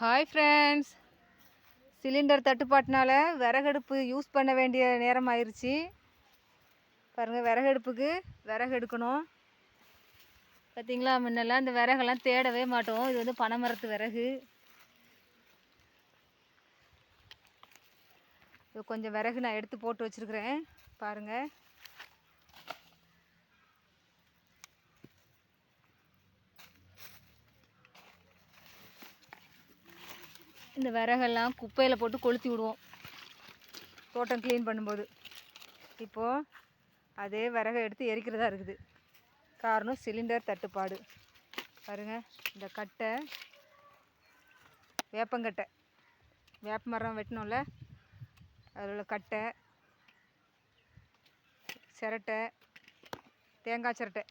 Hi friends, cylinder தட்டுப்பாட்டினால விறகடுப்பு use பண்ண வேண்டிய நேரம் ஆயிடுச்சு. பாருங்கள், விறகடுப்புக்கு விறகு எடுக்கணும். பார்த்திங்களா, முன்னெல்லாம் இந்த விறகெல்லாம் தேடவே மாட்டோம். இது வந்து பனைமரத்து விறகு. இது கொஞ்சம் விறகு நான் எடுத்து போட்டு வச்சுருக்கிறேன். பாருங்கள், இந்த விறகெல்லாம் குப்பையில் போட்டு கொளுத்தி விடுவோம் தோட்டம் க்ளீன் பண்ணும்போது. இப்போது அதே விறகை எடுத்து எரிக்கிறதா இருக்குது. காரணம் சிலிண்டர் தட்டுப்பாடு. பாருங்கள், இந்த கட்டை வேப்பங்கட்டை, வேப்ப மரம் வெட்டினோம்ல, அதில் உள்ள கட்டை, சிரட்டை, தேங்காய் சிரட்டை,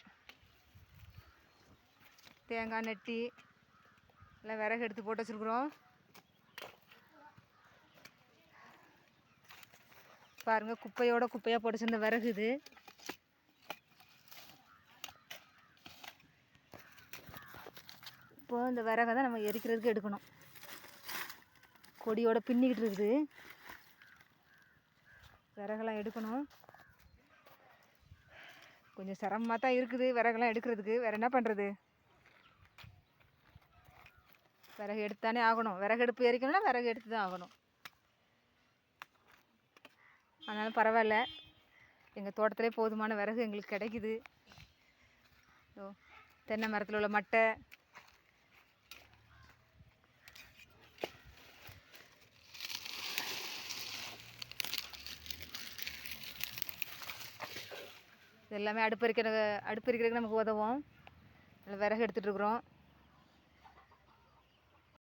தேங்காய் நெட்டி எல்லாம் விறகு எடுத்து போட்டு வச்சுருக்குறோம். பாருங்கள், குப்பையோட குப்பையாக போட்டு வச்சிருந்த விறகு இது. இப்போ இந்த விறகை தான் நம்ம எரிக்கிறதுக்கு எடுக்கணும். கொடியோட பின்னிக்கிட்டு இருக்குது. விறகெல்லாம் எடுக்கணும். கொஞ்சம் சிரமமாக தான் இருக்குது விறகெல்லாம் எடுக்கிறதுக்கு. வேறு என்ன பண்ணுறது? விறகு எடுத்தானே ஆகணும். விறகு எடுப்பு எரிக்கணும்னா விறகு எடுத்து தான் ஆகணும். அதனால பரவாயில்ல, எங்கள் தோட்டத்திலே போதுமான விறகு எங்களுக்கு கிடைக்குது. தென்னை மரத்தில் உள்ள மட்டை, இது எல்லாமே அடுப்பு எரிக்கிறதுக்கு நமக்கு உதவும். அதில் விறகு எடுத்துகிட்டு இருக்கிறோம்.